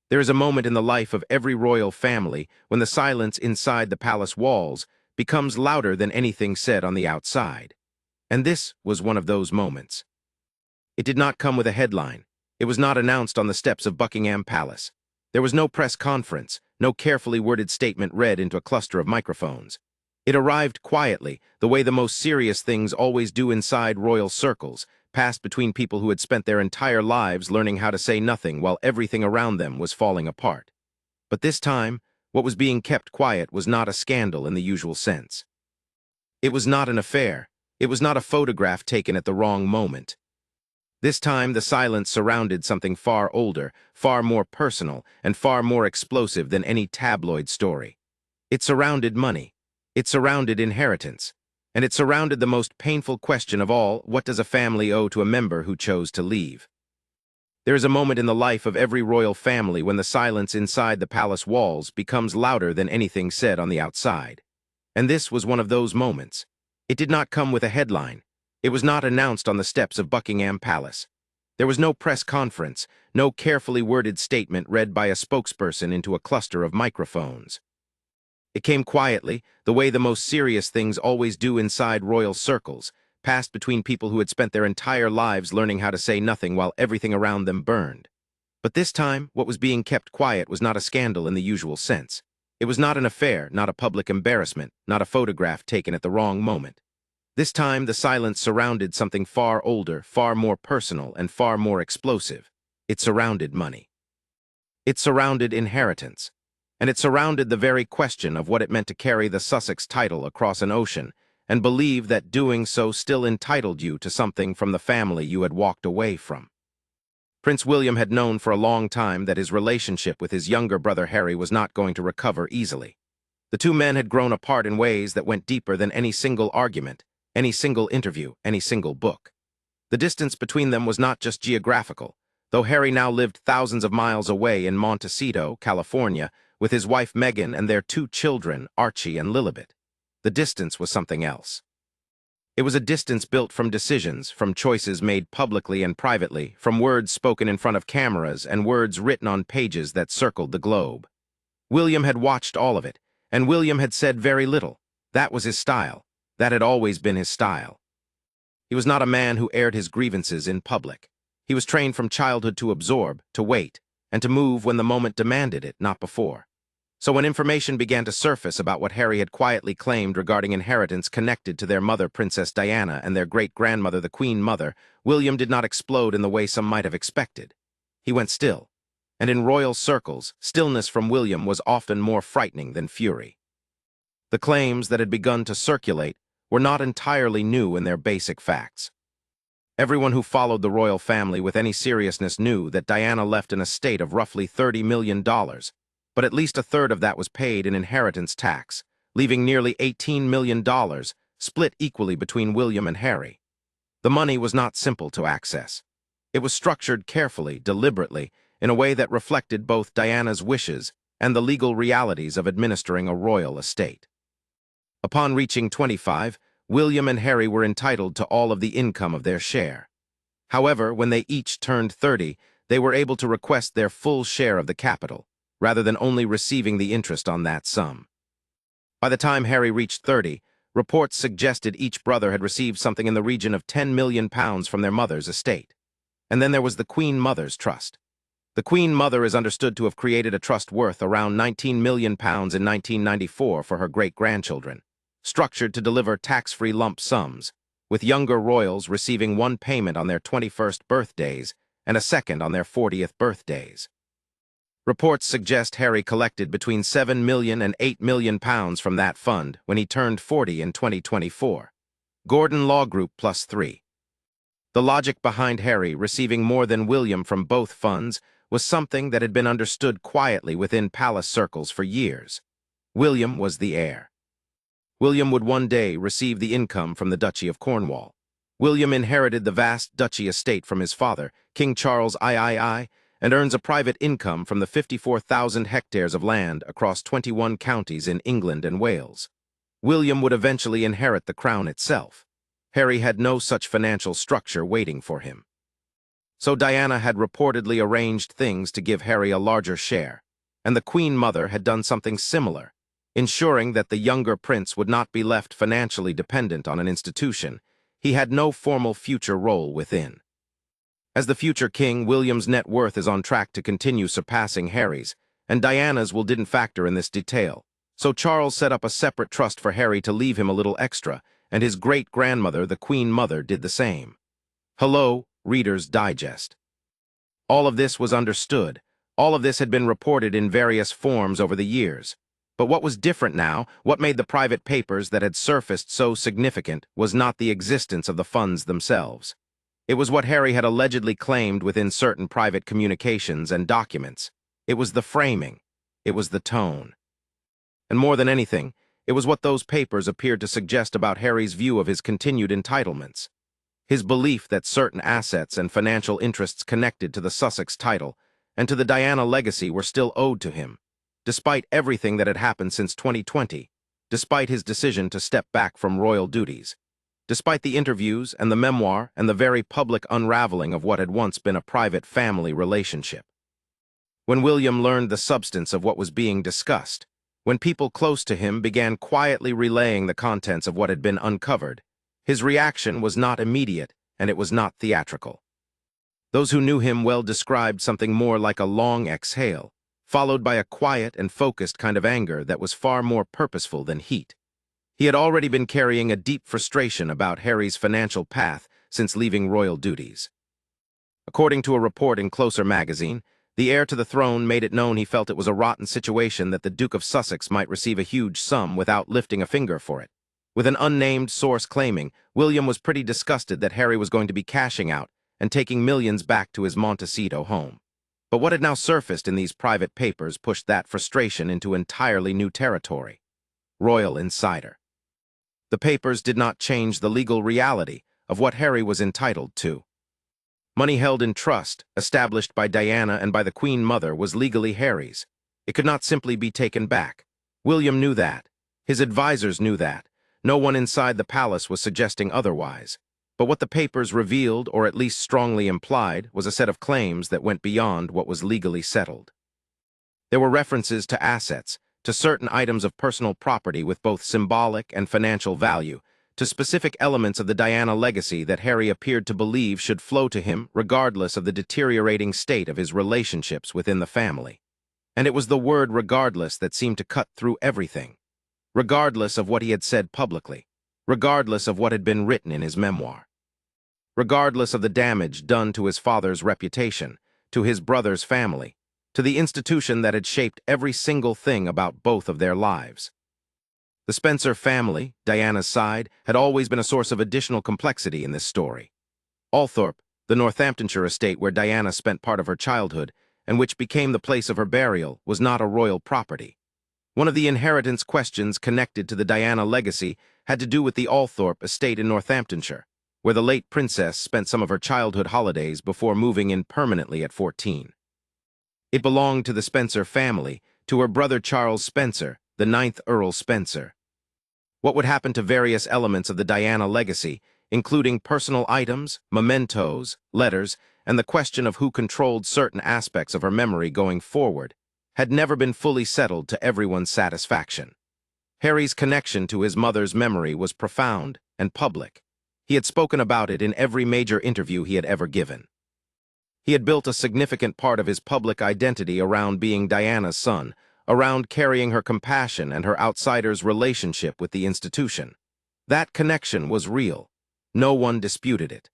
There is a moment in the life of every royal family when the silence inside the palace walls becomes louder than anything said on the outside. And this was one of those moments. It did not come with a headline. It was not announced on the steps of Buckingham Palace. There was no press conference, no carefully worded statement read into a cluster of microphones. It arrived quietly, the way the most serious things always do inside royal circles, passed between people who had spent their entire lives learning how to say nothing while everything around them was falling apart. But this time, what was being kept quiet was not a scandal in the usual sense. It was not an affair. It was not a photograph taken at the wrong moment. This time, the silence surrounded something far older, far more personal, and far more explosive than any tabloid story. It surrounded money. It surrounded inheritance. And it surrounded the most painful question of all: what does a family owe to a member who chose to leave? There is a moment in the life of every royal family when the silence inside the palace walls becomes louder than anything said on the outside. And this was one of those moments. It did not come with a headline. It was not announced on the steps of Buckingham Palace. There was no press conference, no carefully worded statement read by a spokesperson into a cluster of microphones. It came quietly, the way the most serious things always do inside royal circles, passed between people who had spent their entire lives learning how to say nothing while everything around them burned. But this time, what was being kept quiet was not a scandal in the usual sense. It was not an affair, not a public embarrassment, not a photograph taken at the wrong moment. This time, the silence surrounded something far older, far more personal, and far more explosive. It surrounded money. It surrounded inheritance. And it surrounded the very question of what it meant to carry the Sussex title across an ocean and believe that doing so still entitled you to something from the family you had walked away from. Prince William had known for a long time that his relationship with his younger brother Harry was not going to recover easily. The two men had grown apart in ways that went deeper than any single argument, any single interview, any single book. The distance between them was not just geographical. Though Harry now lived thousands of miles away in Montecito, California, with his wife Meghan and their two children, Archie and Lilibet, the distance was something else. It was a distance built from decisions, from choices made publicly and privately, from words spoken in front of cameras and words written on pages that circled the globe. William had watched all of it, and William had said very little. That was his style. That had always been his style. He was not a man who aired his grievances in public. He was trained from childhood to absorb, to wait, and to move when the moment demanded it, not before. So when information began to surface about what Harry had quietly claimed regarding inheritance connected to their mother, Princess Diana, and their great-grandmother, the Queen Mother, William did not explode in the way some might have expected. He went still. And in royal circles, stillness from William was often more frightening than fury. The claims that had begun to circulate were not entirely new in their basic facts. Everyone who followed the royal family with any seriousness knew that Diana left an estate of roughly $30 million, but at least a third of that was paid in inheritance tax, leaving nearly $18 million, split equally between William and Harry. The money was not simple to access. It was structured carefully, deliberately, in a way that reflected both Diana's wishes and the legal realities of administering a royal estate. Upon reaching 25, William and Harry were entitled to all of the income of their share. However, when they each turned 30, they were able to request their full share of the capital, rather than only receiving the interest on that sum. By the time Harry reached 30, reports suggested each brother had received something in the region of £10 million from their mother's estate. And then there was the Queen Mother's Trust. The Queen Mother is understood to have created a trust worth around £19 million in 1994 for her great-grandchildren, structured to deliver tax-free lump sums, with younger royals receiving one payment on their 21st birthdays and a second on their 40th birthdays. Reports suggest Harry collected between £7 million and £8 million from that fund when he turned 40 in 2024. Gordon Law Group +3. The logic behind Harry receiving more than William from both funds was something that had been understood quietly within palace circles for years. William was the heir. William would one day receive the income from the Duchy of Cornwall. William inherited the vast duchy estate from his father, King Charles III, and earns a private income from the 54,000 hectares of land across 21 counties in England and Wales. William would eventually inherit the crown itself. Harry had no such financial structure waiting for him. So Diana had reportedly arranged things to give Harry a larger share, and the Queen Mother had done something similar, ensuring that the younger prince would not be left financially dependent on an institution he had no formal future role within. As the future king, William's net worth is on track to continue surpassing Harry's, and Diana's didn't factor in this detail. So Charles set up a separate trust for Harry to leave him a little extra, and his great-grandmother, the Queen Mother, did the same. Hello, Reader's Digest. All of this was understood. All of this had been reported in various forms over the years. But what was different now, what made the private papers that had surfaced so significant, was not the existence of the funds themselves. It was what Harry had allegedly claimed within certain private communications and documents. It was the framing. It was the tone. And more than anything, it was what those papers appeared to suggest about Harry's view of his continued entitlements. His belief that certain assets and financial interests connected to the Sussex title and to the Diana legacy were still owed to him, despite everything that had happened since 2020, despite his decision to step back from royal duties, despite the interviews and the memoir and the very public unraveling of what had once been a private family relationship. When William learned the substance of what was being discussed, when people close to him began quietly relaying the contents of what had been uncovered, his reaction was not immediate, and it was not theatrical. Those who knew him well described something more like a long exhale, followed by a quiet and focused kind of anger that was far more purposeful than heat. He had already been carrying a deep frustration about Harry's financial path since leaving royal duties. According to a report in Closer magazine, the heir to the throne made it known he felt it was a rotten situation that the Duke of Sussex might receive a huge sum without lifting a finger for it. With an unnamed source claiming, William was pretty disgusted that Harry was going to be cashing out and taking millions back to his Montecito home. But what had now surfaced in these private papers pushed that frustration into entirely new territory. Royal Insider. The papers did not change the legal reality of what Harry was entitled to. Money held in trust, established by Diana and by the Queen Mother, was legally Harry's. It could not simply be taken back. William knew that. His advisors knew that. No one inside the palace was suggesting otherwise. But what the papers revealed, or at least strongly implied, was a set of claims that went beyond what was legally settled. There were references to assets, to certain items of personal property with both symbolic and financial value, to specific elements of the Diana legacy that Harry appeared to believe should flow to him regardless of the deteriorating state of his relationships within the family. And it was the word regardless that seemed to cut through everything. Regardless of what he had said publicly, regardless of what had been written in his memoir, regardless of the damage done to his father's reputation, to his brother's family, to the institution that had shaped every single thing about both of their lives. The Spencer family, Diana's side, had always been a source of additional complexity in this story. Althorpe, the Northamptonshire estate where Diana spent part of her childhood, and which became the place of her burial, was not a royal property. One of the inheritance questions connected to the Diana legacy had to do with the Althorpe estate in Northamptonshire, where the late princess spent some of her childhood holidays before moving in permanently at 14. It belonged to the Spencer family, to her brother Charles Spencer, the 9th Earl Spencer. What would happen to various elements of the Diana legacy, including personal items, mementos, letters, and the question of who controlled certain aspects of her memory going forward, had never been fully settled to everyone's satisfaction. Harry's connection to his mother's memory was profound and public. He had spoken about it in every major interview he had ever given. He had built a significant part of his public identity around being Diana's son, around carrying her compassion and her outsider's relationship with the institution. That connection was real. No one disputed it.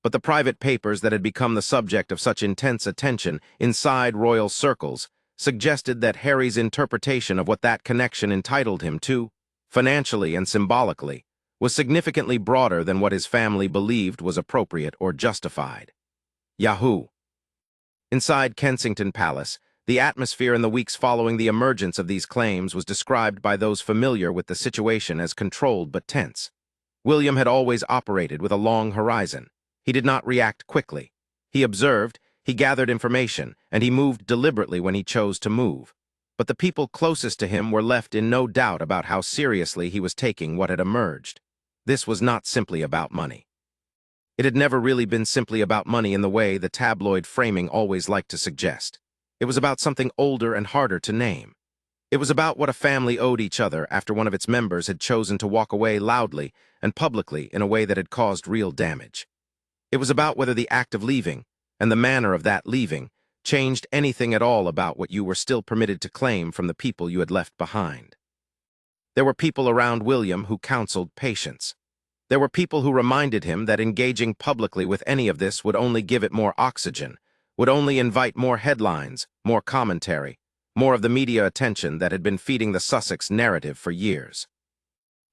But the private papers that had become the subject of such intense attention inside royal circles suggested that Harry's interpretation of what that connection entitled him to, financially and symbolically, was significantly broader than what his family believed was appropriate or justified. Yahoo! Inside Kensington Palace, the atmosphere in the weeks following the emergence of these claims was described by those familiar with the situation as controlled but tense. William had always operated with a long horizon. He did not react quickly. He observed, he gathered information, and he moved deliberately when he chose to move. But the people closest to him were left in no doubt about how seriously he was taking what had emerged. This was not simply about money. It had never really been simply about money in the way the tabloid framing always liked to suggest. It was about something older and harder to name. It was about what a family owed each other after one of its members had chosen to walk away loudly and publicly in a way that had caused real damage. It was about whether the act of leaving, and the manner of that leaving, changed anything at all about what you were still permitted to claim from the people you had left behind. There were people around William who counseled patience. There were people who reminded him that engaging publicly with any of this would only give it more oxygen, would only invite more headlines, more commentary, more of the media attention that had been feeding the Sussex narrative for years.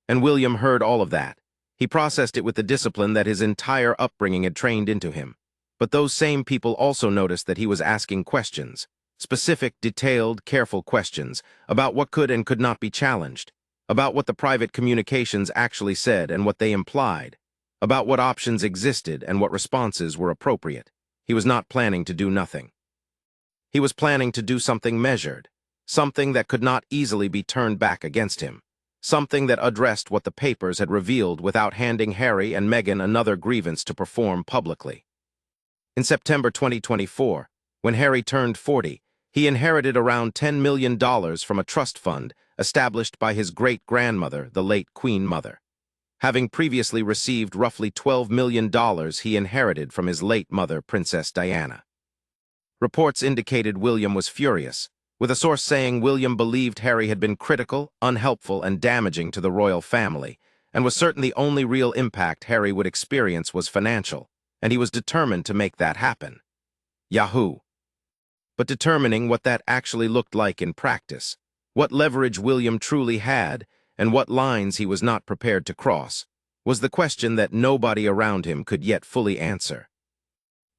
And William heard all of that. He processed it with the discipline that his entire upbringing had trained into him. But those same people also noticed that he was asking questions, specific, detailed, careful questions, about what could and could not be challenged, about what the private communications actually said and what they implied, about what options existed and what responses were appropriate. He was not planning to do nothing. He was planning to do something measured, something that could not easily be turned back against him, something that addressed what the papers had revealed without handing Harry and Meghan another grievance to perform publicly. In September 2024, when Harry turned 40, he inherited around $10 million from a trust fund established by his great-grandmother, the late Queen Mother. Having previously received roughly $12 million he inherited from his late mother, Princess Diana. Reports indicated William was furious, with a source saying William believed Harry had been critical, unhelpful, and damaging to the royal family, and was certain the only real impact Harry would experience was financial, and he was determined to make that happen. Yahoo! But determining what that actually looked like in practice, what leverage William truly had, and what lines he was not prepared to cross, was the question that nobody around him could yet fully answer.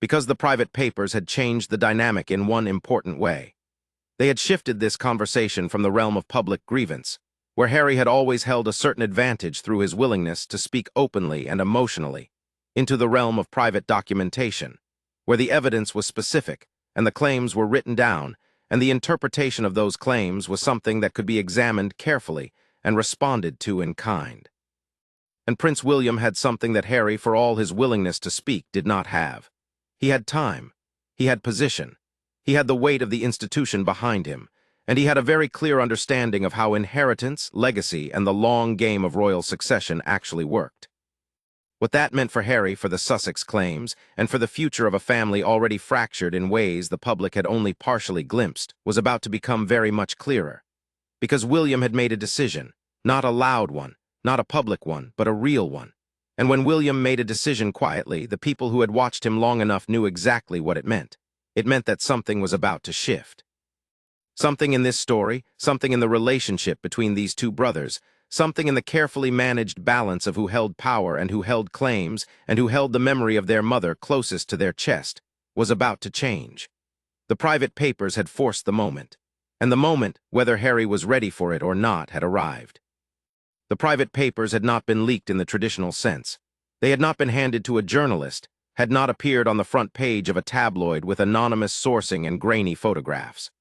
Because the private papers had changed the dynamic in one important way. They had shifted this conversation from the realm of public grievance, where Harry had always held a certain advantage through his willingness to speak openly and emotionally, into the realm of private documentation, where the evidence was specific and the claims were written down, and the interpretation of those claims was something that could be examined carefully and responded to in kind. And Prince William had something that Harry, for all his willingness to speak, did not have. He had time, he had position, he had the weight of the institution behind him, and he had a very clear understanding of how inheritance, legacy, and the long game of royal succession actually worked. What that meant for Harry, for the Sussex claims, and for the future of a family already fractured in ways the public had only partially glimpsed, was about to become very much clearer. Because William had made a decision, not a loud one, not a public one, but a real one. And when William made a decision quietly, the people who had watched him long enough knew exactly what it meant. It meant that something was about to shift. Something in this story, something in the relationship between these two brothers, something in the carefully managed balance of who held power and who held claims and who held the memory of their mother closest to their chest, was about to change. The private papers had forced the moment, and the moment, whether Harry was ready for it or not, had arrived. The private papers had not been leaked in the traditional sense. They had not been handed to a journalist, had not appeared on the front page of a tabloid with anonymous sourcing and grainy photographs.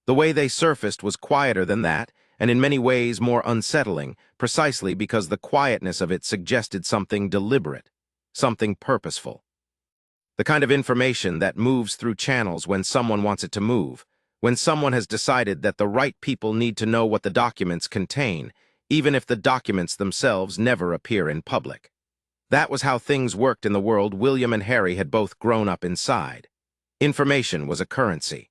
The way they surfaced was quieter than that, and in many ways more unsettling, precisely because the quietness of it suggested something deliberate, something purposeful. The kind of information that moves through channels when someone wants it to move, when someone has decided that the right people need to know what the documents contain, even if the documents themselves never appear in public. That was how things worked in the world William and Harry had both grown up inside. Information was a currency.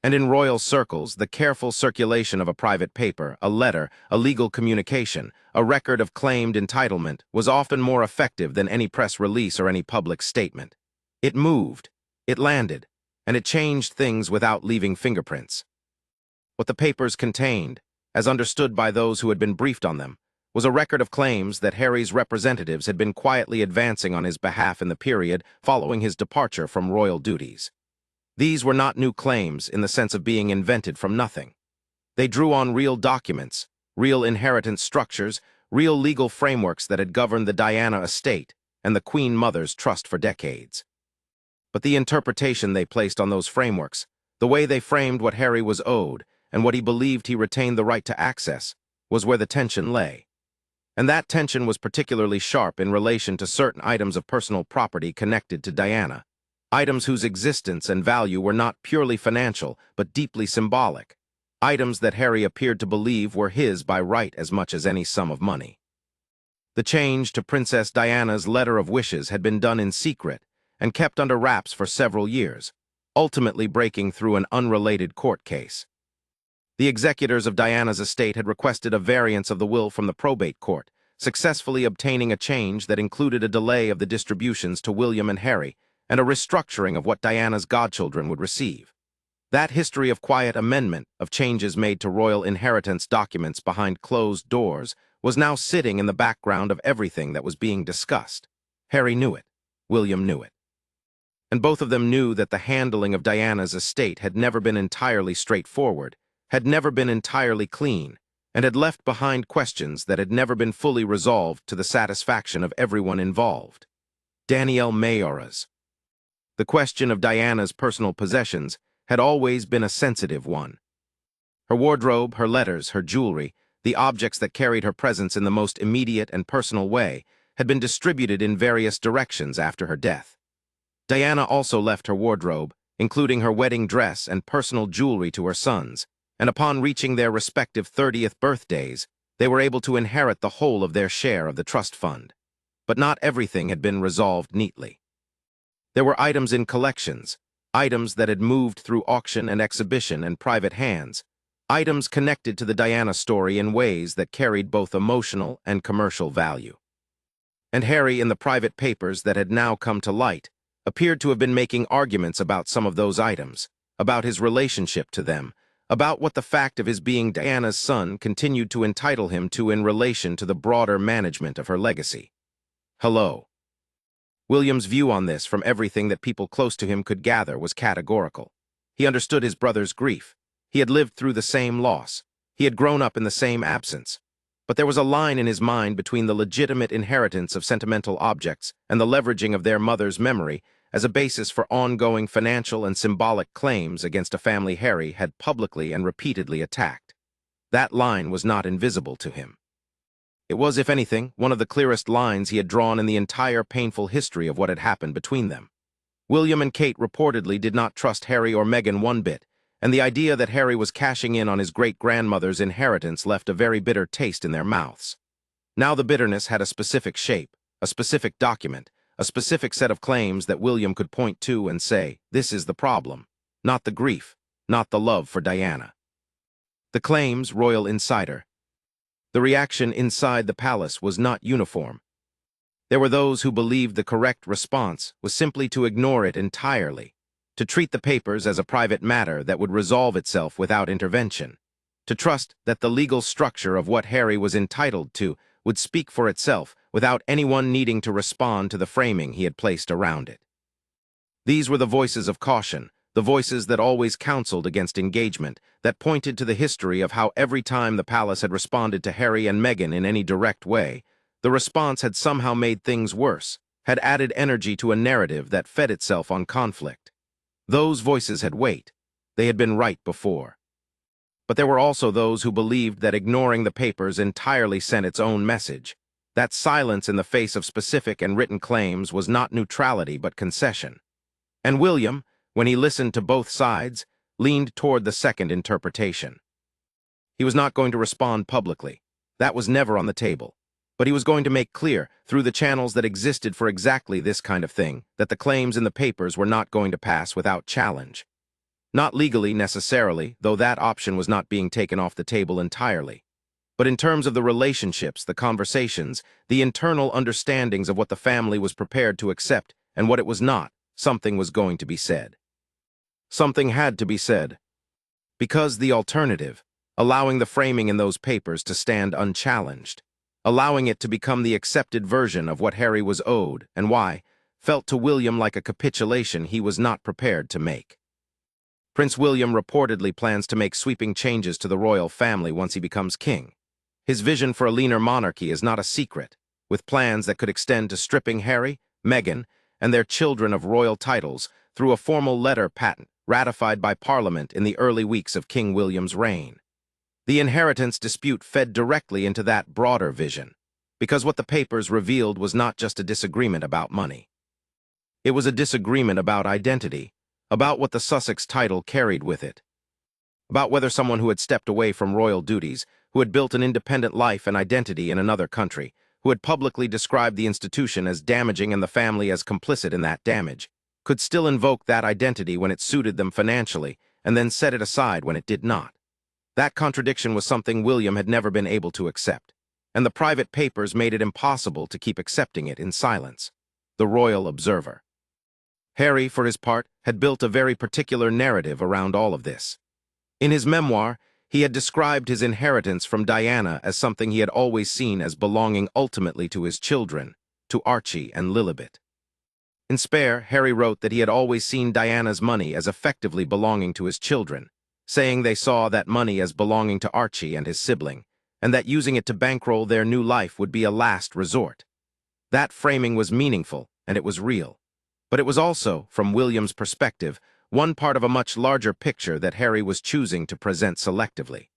And in royal circles, the careful circulation of a private paper, a letter, a legal communication, a record of claimed entitlement was often more effective than any press release or any public statement. It moved, it landed, and it changed things without leaving fingerprints. What the papers contained, as understood by those who had been briefed on them, was a record of claims that Harry's representatives had been quietly advancing on his behalf in the period following his departure from royal duties. These were not new claims in the sense of being invented from nothing. They drew on real documents, real inheritance structures, real legal frameworks that had governed the Diana estate and the Queen Mother's trust for decades. But the interpretation they placed on those frameworks, the way they framed what Harry was owed, and what he believed he retained the right to access, was where the tension lay. And that tension was particularly sharp in relation to certain items of personal property connected to Diana, items whose existence and value were not purely financial but deeply symbolic, items that Harry appeared to believe were his by right as much as any sum of money. The change to Princess Diana's letter of wishes had been done in secret and kept under wraps for several years, ultimately breaking through an unrelated court case. The executors of Diana's estate had requested a variance of the will from the probate court, successfully obtaining a change that included a delay of the distributions to William and Harry and a restructuring of what Diana's godchildren would receive. That history of quiet amendment of changes made to royal inheritance documents behind closed doors was now sitting in the background of everything that was being discussed. Harry knew it. William knew it. And both of them knew that the handling of Diana's estate had never been entirely straightforward, had never been entirely clean, and had left behind questions that had never been fully resolved to the satisfaction of everyone involved. Danielle Mayoras. The question of Diana's personal possessions had always been a sensitive one. Her wardrobe, her letters, her jewelry, the objects that carried her presence in the most immediate and personal way, had been distributed in various directions after her death. Diana also left her wardrobe, including her wedding dress and personal jewelry, to her sons, and upon reaching their respective 30th birthdays, they were able to inherit the whole of their share of the trust fund. But not everything had been resolved neatly. There were items in collections, items that had moved through auction and exhibition and private hands, items connected to the Diana story in ways that carried both emotional and commercial value. And Harry, in the private papers that had now come to light, appeared to have been making arguments about some of those items, about his relationship to them, about what the fact of his being Diana's son continued to entitle him to in relation to the broader management of her legacy. Hello. William's view on this, from everything that people close to him could gather, was categorical. He understood his brother's grief. He had lived through the same loss. He had grown up in the same absence. But there was a line in his mind between the legitimate inheritance of sentimental objects and the leveraging of their mother's memory as a basis for ongoing financial and symbolic claims against a family Harry had publicly and repeatedly attacked. That line was not invisible to him. It was, if anything, one of the clearest lines he had drawn in the entire painful history of what had happened between them. William and Kate reportedly did not trust Harry or Meghan one bit, and the idea that Harry was cashing in on his great-grandmother's inheritance left a very bitter taste in their mouths. Now the bitterness had a specific shape, a specific document, a specific set of claims that William could point to and say, "This is the problem," not the grief, not the love for Diana. The claims, Royal Insider. The reaction inside the palace was not uniform. There were those who believed the correct response was simply to ignore it entirely, to treat the papers as a private matter that would resolve itself without intervention, to trust that the legal structure of what Harry was entitled to would speak for itself without anyone needing to respond to the framing he had placed around it. These were the voices of caution, the voices that always counseled against engagement, that pointed to the history of how every time the palace had responded to Harry and Meghan in any direct way, the response had somehow made things worse, had added energy to a narrative that fed itself on conflict. Those voices had weight. They had been right before. But there were also those who believed that ignoring the papers entirely sent its own message, that silence in the face of specific and written claims was not neutrality but concession. And William, when he listened to both sides, leaned toward the second interpretation. He was not going to respond publicly. That was never on the table. But he was going to make clear, through the channels that existed for exactly this kind of thing, that the claims in the papers were not going to pass without challenge. Not legally, necessarily, though that option was not being taken off the table entirely. But in terms of the relationships, the conversations, the internal understandings of what the family was prepared to accept and what it was not, something was going to be said. Something had to be said. Because the alternative, allowing the framing in those papers to stand unchallenged, allowing it to become the accepted version of what Harry was owed and why, felt to William like a capitulation he was not prepared to make. Prince William reportedly plans to make sweeping changes to the royal family once he becomes king. His vision for a leaner monarchy is not a secret, with plans that could extend to stripping Harry, Meghan, and their children of royal titles through a formal letter patent ratified by Parliament in the early weeks of King William's reign. The inheritance dispute fed directly into that broader vision. Because what the papers revealed was not just a disagreement about money. It was a disagreement about identity, about what the Sussex title carried with it, about whether someone who had stepped away from royal duties, who had built an independent life and identity in another country, who had publicly described the institution as damaging and the family as complicit in that damage, could still invoke that identity when it suited them financially and then set it aside when it did not. That contradiction was something William had never been able to accept, and the private papers made it impossible to keep accepting it in silence. The Royal Observer. Harry, for his part, had built a very particular narrative around all of this. In his memoir, he had described his inheritance from Diana as something he had always seen as belonging ultimately to his children, to Archie and Lilibet. In Spare, Harry wrote that he had always seen Diana's money as effectively belonging to his children, saying they saw that money as belonging to Archie and his sibling, and that using it to bankroll their new life would be a last resort. That framing was meaningful, and it was real. But it was also, from William's perspective, one part of a much larger picture that Harry was choosing to present selectively.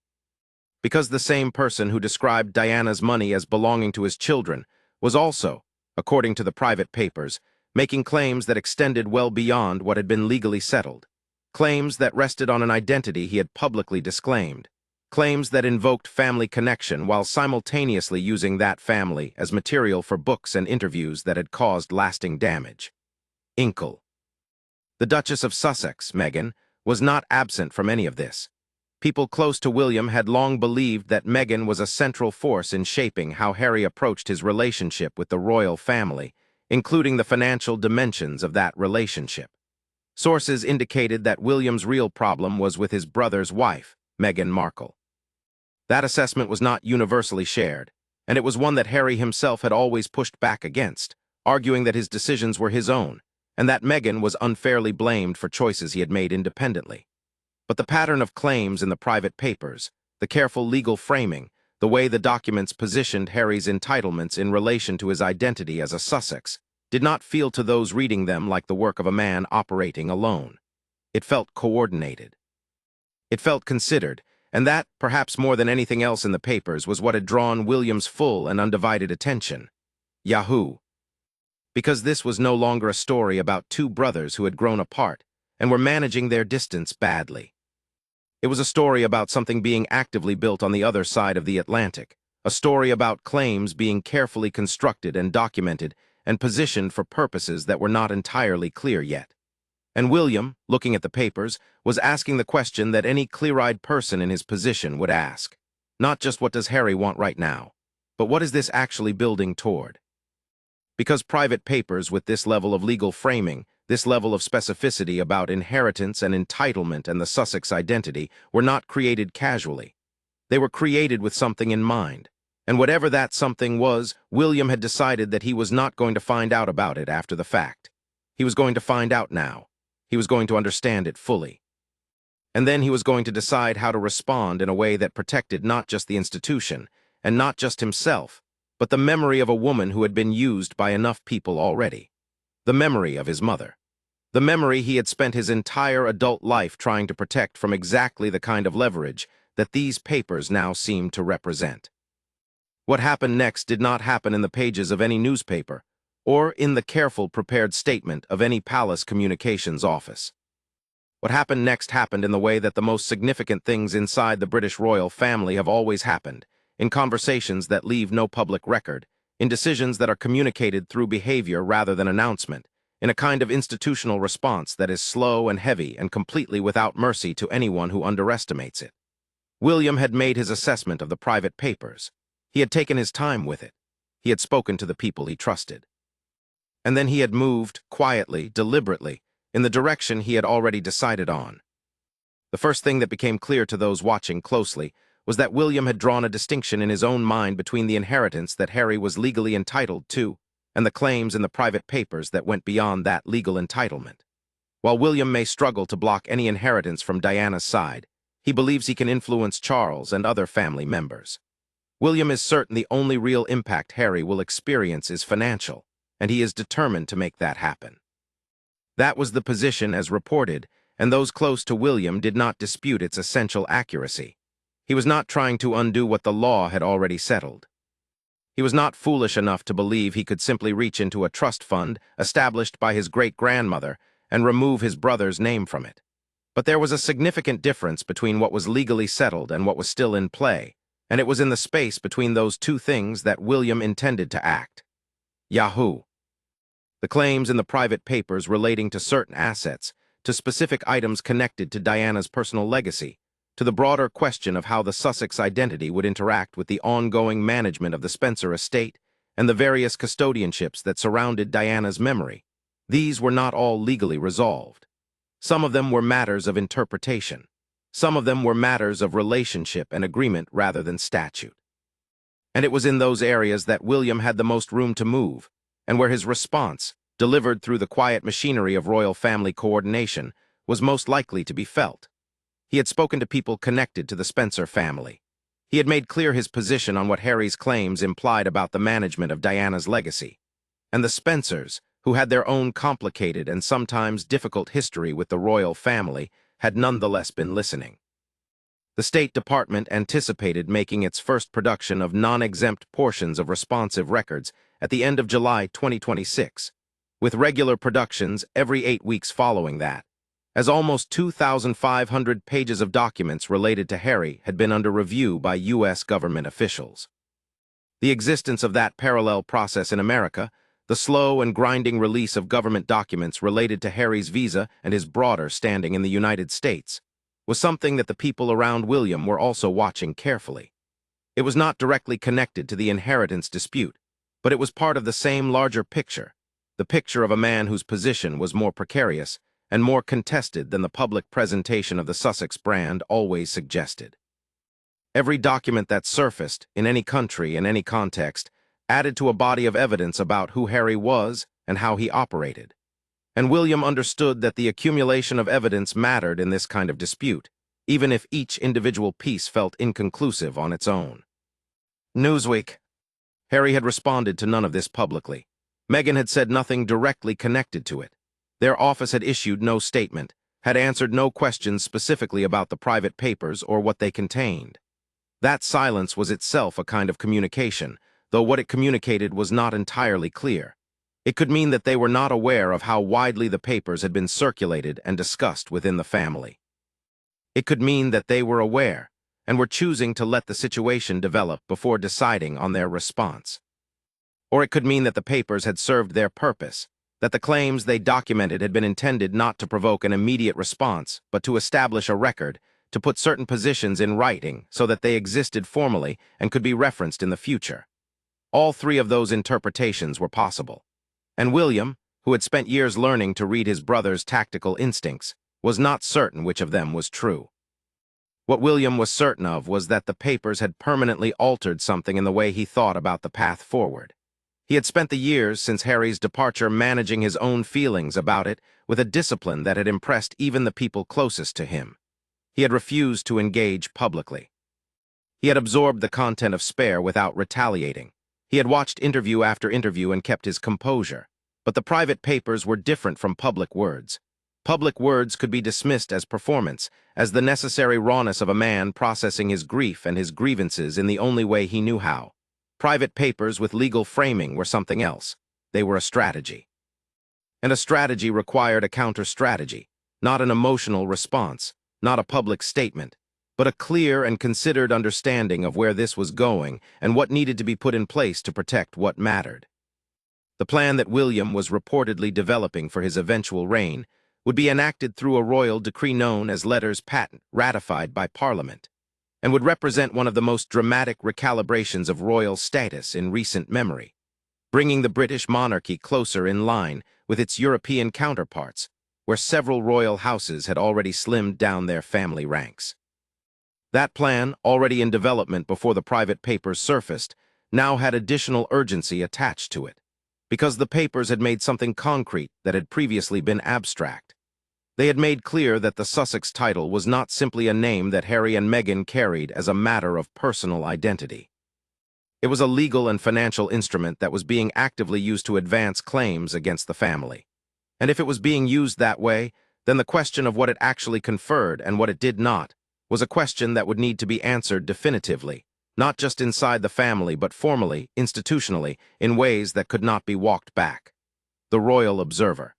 Because the same person who described Diana's money as belonging to his children was also, according to the private papers, making claims that extended well beyond what had been legally settled, claims that rested on an identity he had publicly disclaimed, claims that invoked family connection while simultaneously using that family as material for books and interviews that had caused lasting damage. Inkle. The Duchess of Sussex, Meghan, was not absent from any of this. People close to William had long believed that Meghan was a central force in shaping how Harry approached his relationship with the royal family, including the financial dimensions of that relationship. Sources indicated that William's real problem was with his brother's wife, Meghan Markle. That assessment was not universally shared, and it was one that Harry himself had always pushed back against, arguing that his decisions were his own, and that Meghan was unfairly blamed for choices he had made independently. But the pattern of claims in the private papers, the careful legal framing, the way the documents positioned Harry's entitlements in relation to his identity as a Sussex, did not feel to those reading them like the work of a man operating alone. It felt coordinated. It felt considered, and that, perhaps more than anything else in the papers, was what had drawn William's full and undivided attention. Yahoo! Because this was no longer a story about two brothers who had grown apart and were managing their distance badly. It was a story about something being actively built on the other side of the Atlantic, a story about claims being carefully constructed and documented and positioned for purposes that were not entirely clear yet. And William, looking at the papers, was asking the question that any clear-eyed person in his position would ask. Not just what does Harry want right now, but what is this actually building toward? Because private papers with this level of legal framing, this level of specificity about inheritance and entitlement and the Sussex identity were not created casually. They were created with something in mind. And whatever that something was, William had decided that he was not going to find out about it after the fact. He was going to find out now. He was going to understand it fully. And then he was going to decide how to respond in a way that protected not just the institution, and not just himself, but the memory of a woman who had been used by enough people already. The memory of his mother. The memory he had spent his entire adult life trying to protect from exactly the kind of leverage that these papers now seemed to represent. What happened next did not happen in the pages of any newspaper, or in the careful prepared statement of any palace communications office. What happened next happened in the way that the most significant things inside the British royal family have always happened, in conversations that leave no public record, in decisions that are communicated through behavior rather than announcement, in a kind of institutional response that is slow and heavy and completely without mercy to anyone who underestimates it. William had made his assessment of the private papers. He had taken his time with it. He had spoken to the people he trusted. And then he had moved, quietly, deliberately, in the direction he had already decided on. The first thing that became clear to those watching closely was that William had drawn a distinction in his own mind between the inheritance that Harry was legally entitled to and the claims in the private papers that went beyond that legal entitlement. While William may struggle to block any inheritance from Diana's side, he believes he can influence Charles and other family members. William is certain the only real impact Harry will experience is financial, and he is determined to make that happen. That was the position as reported, and those close to William did not dispute its essential accuracy. He was not trying to undo what the law had already settled. He was not foolish enough to believe he could simply reach into a trust fund established by his great-grandmother and remove his brother's name from it. But there was a significant difference between what was legally settled and what was still in play, and it was in the space between those two things that William intended to act. Yahoo! The claims in the private papers relating to certain assets, to specific items connected to Diana's personal legacy, to the broader question of how the Sussex identity would interact with the ongoing management of the Spencer estate and the various custodianships that surrounded Diana's memory. These were not all legally resolved. Some of them were matters of interpretation. Some of them were matters of relationship and agreement rather than statute. And it was in those areas that William had the most room to move, and where his response, delivered through the quiet machinery of royal family coordination, was most likely to be felt. He had spoken to people connected to the Spencer family. He had made clear his position on what Harry's claims implied about the management of Diana's legacy. And the Spencers, who had their own complicated and sometimes difficult history with the royal family, had nonetheless been listening. The State Department anticipated making its first production of non-exempt portions of responsive records at the end of July 2026, with regular productions every 8 weeks following that, as almost 2,500 pages of documents related to Harry had been under review by U.S. government officials. The existence of that parallel process in America, the slow and grinding release of government documents related to Harry's visa and his broader standing in the United States, was something that the people around William were also watching carefully. It was not directly connected to the inheritance dispute, but it was part of the same larger picture, the picture of a man whose position was more precarious and more contested than the public presentation of the Sussex brand always suggested. Every document that surfaced, in any country, in any context, added to a body of evidence about who Harry was and how he operated. And William understood that the accumulation of evidence mattered in this kind of dispute, even if each individual piece felt inconclusive on its own. Newsweek. Harry had responded to none of this publicly. Meghan had said nothing directly connected to it. Their office had issued no statement, had answered no questions specifically about the private papers or what they contained. That silence was itself a kind of communication, though what it communicated was not entirely clear. It could mean that they were not aware of how widely the papers had been circulated and discussed within the family. It could mean that they were aware and were choosing to let the situation develop before deciding on their response. Or it could mean that the papers had served their purpose, that the claims they documented had been intended not to provoke an immediate response, but to establish a record, to put certain positions in writing so that they existed formally and could be referenced in the future. All three of those interpretations were possible. And William, who had spent years learning to read his brother's tactical instincts, was not certain which of them was true. What William was certain of was that the papers had permanently altered something in the way he thought about the path forward. He had spent the years since Harry's departure managing his own feelings about it with a discipline that had impressed even the people closest to him. He had refused to engage publicly. He had absorbed the content of Spare without retaliating. He had watched interview after interview and kept his composure. But the private papers were different from public words. Public words could be dismissed as performance, as the necessary rawness of a man processing his grief and his grievances in the only way he knew how. Private papers with legal framing were something else. They were a strategy. And a strategy required a counter-strategy, not an emotional response, not a public statement, but a clear and considered understanding of where this was going and what needed to be put in place to protect what mattered. The plan that William was reportedly developing for his eventual reign would be enacted through a royal decree known as Letters Patent, ratified by Parliament, and would represent one of the most dramatic recalibrations of royal status in recent memory, bringing the British monarchy closer in line with its European counterparts, where several royal houses had already slimmed down their family ranks. That plan, already in development before the private papers surfaced, now had additional urgency attached to it, because the papers had made something concrete that had previously been abstract. They had made clear that the Sussex title was not simply a name that Harry and Meghan carried as a matter of personal identity. It was a legal and financial instrument that was being actively used to advance claims against the family. And if it was being used that way, then the question of what it actually conferred and what it did not was a question that would need to be answered definitively, not just inside the family but formally, institutionally, in ways that could not be walked back. The royal observer.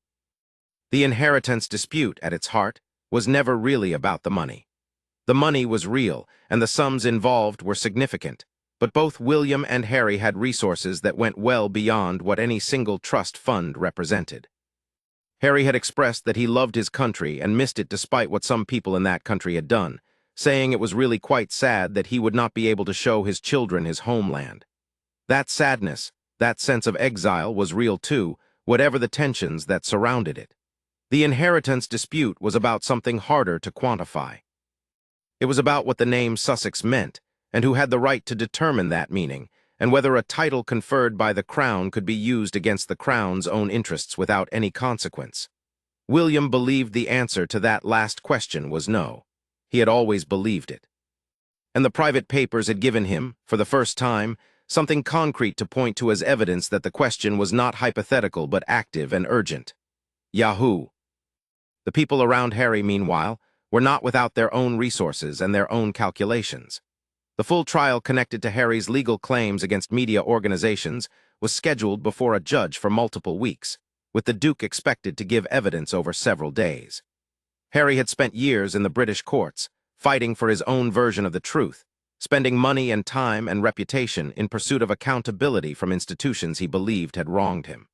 The inheritance dispute, at its heart, was never really about the money. The money was real, and the sums involved were significant, but both William and Harry had resources that went well beyond what any single trust fund represented. Harry had expressed that he loved his country and missed it despite what some people in that country had done, saying it was really quite sad that he would not be able to show his children his homeland. That sadness, that sense of exile was real too, whatever the tensions that surrounded it. The inheritance dispute was about something harder to quantify. It was about what the name Sussex meant, and who had the right to determine that meaning, and whether a title conferred by the crown could be used against the crown's own interests without any consequence. William believed the answer to that last question was no. He had always believed it. And the private papers had given him, for the first time, something concrete to point to as evidence that the question was not hypothetical but active and urgent. Yahoo! The people around Harry, meanwhile, were not without their own resources and their own calculations. The full trial connected to Harry's legal claims against media organizations was scheduled before a judge for multiple weeks, with the Duke expected to give evidence over several days. Harry had spent years in the British courts, fighting for his own version of the truth, spending money and time and reputation in pursuit of accountability from institutions he believed had wronged him.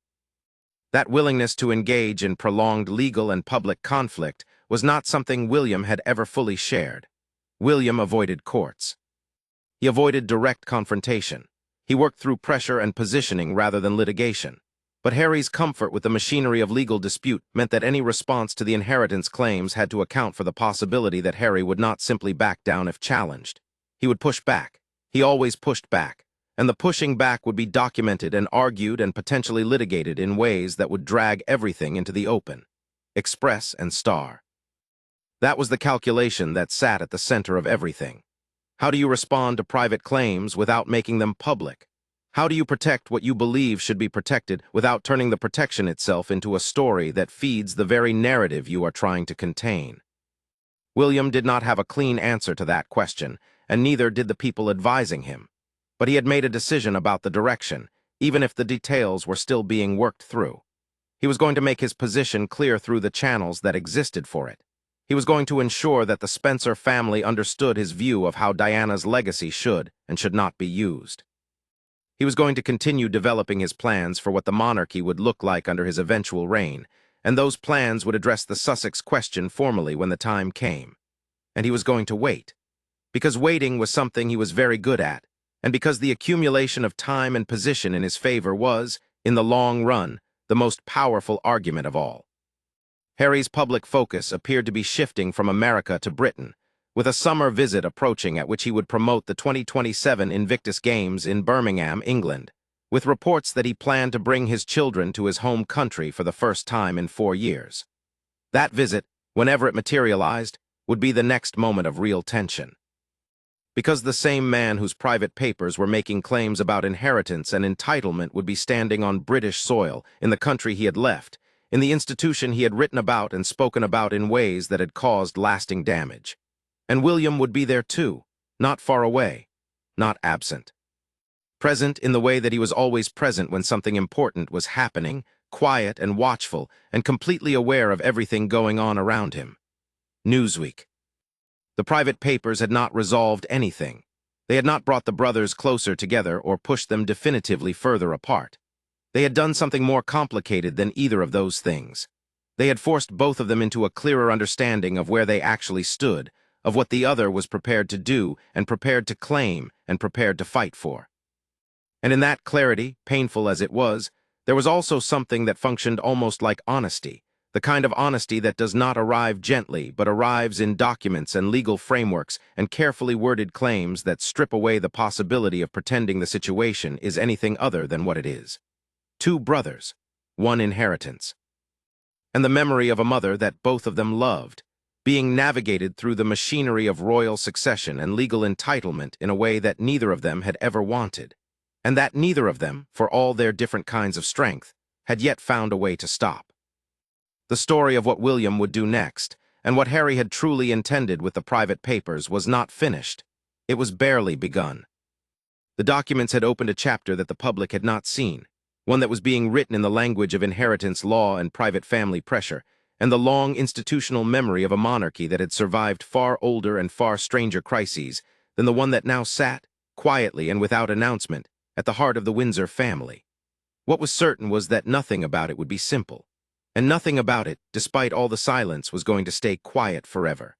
That willingness to engage in prolonged legal and public conflict was not something William had ever fully shared. William avoided courts. He avoided direct confrontation. He worked through pressure and positioning rather than litigation. But Harry's comfort with the machinery of legal dispute meant that any response to the inheritance claims had to account for the possibility that Harry would not simply back down if challenged. He would push back. He always pushed back. And the pushing back would be documented and argued and potentially litigated in ways that would drag everything into the open. Express and star. That was the calculation that sat at the center of everything. How do you respond to private claims without making them public? How do you protect what you believe should be protected without turning the protection itself into a story that feeds the very narrative you are trying to contain? William did not have a clean answer to that question, and neither did the people advising him. But he had made a decision about the direction, even if the details were still being worked through. He was going to make his position clear through the channels that existed for it. He was going to ensure that the Spencer family understood his view of how Diana's legacy should and should not be used. He was going to continue developing his plans for what the monarchy would look like under his eventual reign, and those plans would address the Sussex question formally when the time came. And he was going to wait. Because waiting was something he was very good at, and because the accumulation of time and position in his favor was, in the long run, the most powerful argument of all. Harry's public focus appeared to be shifting from America to Britain, with a summer visit approaching at which he would promote the 2027 Invictus Games in Birmingham, England, with reports that he planned to bring his children to his home country for the first time in 4 years. That visit, whenever it materialized, would be the next moment of real tension. Because the same man whose private papers were making claims about inheritance and entitlement would be standing on British soil in the country he had left, in the institution he had written about and spoken about in ways that had caused lasting damage. And William would be there too, not far away, not absent. Present in the way that he was always present when something important was happening, quiet and watchful, and completely aware of everything going on around him. Newsweek. The private papers had not resolved anything. They had not brought the brothers closer together or pushed them definitively further apart. They had done something more complicated than either of those things. They had forced both of them into a clearer understanding of where they actually stood, of what the other was prepared to do and prepared to claim and prepared to fight for. And in that clarity, painful as it was, there was also something that functioned almost like honesty, the kind of honesty that does not arrive gently but arrives in documents and legal frameworks and carefully worded claims that strip away the possibility of pretending the situation is anything other than what it is. 2 brothers, 1 inheritance. And the memory of a mother that both of them loved, being navigated through the machinery of royal succession and legal entitlement in a way that neither of them had ever wanted, and that neither of them, for all their different kinds of strength, had yet found a way to stop. The story of what William would do next, and what Harry had truly intended with the private papers, was not finished. It was barely begun. The documents had opened a chapter that the public had not seen, one that was being written in the language of inheritance law and private family pressure, and the long institutional memory of a monarchy that had survived far older and far stranger crises than the one that now sat, quietly and without announcement, at the heart of the Windsor family. What was certain was that nothing about it would be simple, and nothing about it, despite all the silence, was going to stay quiet forever.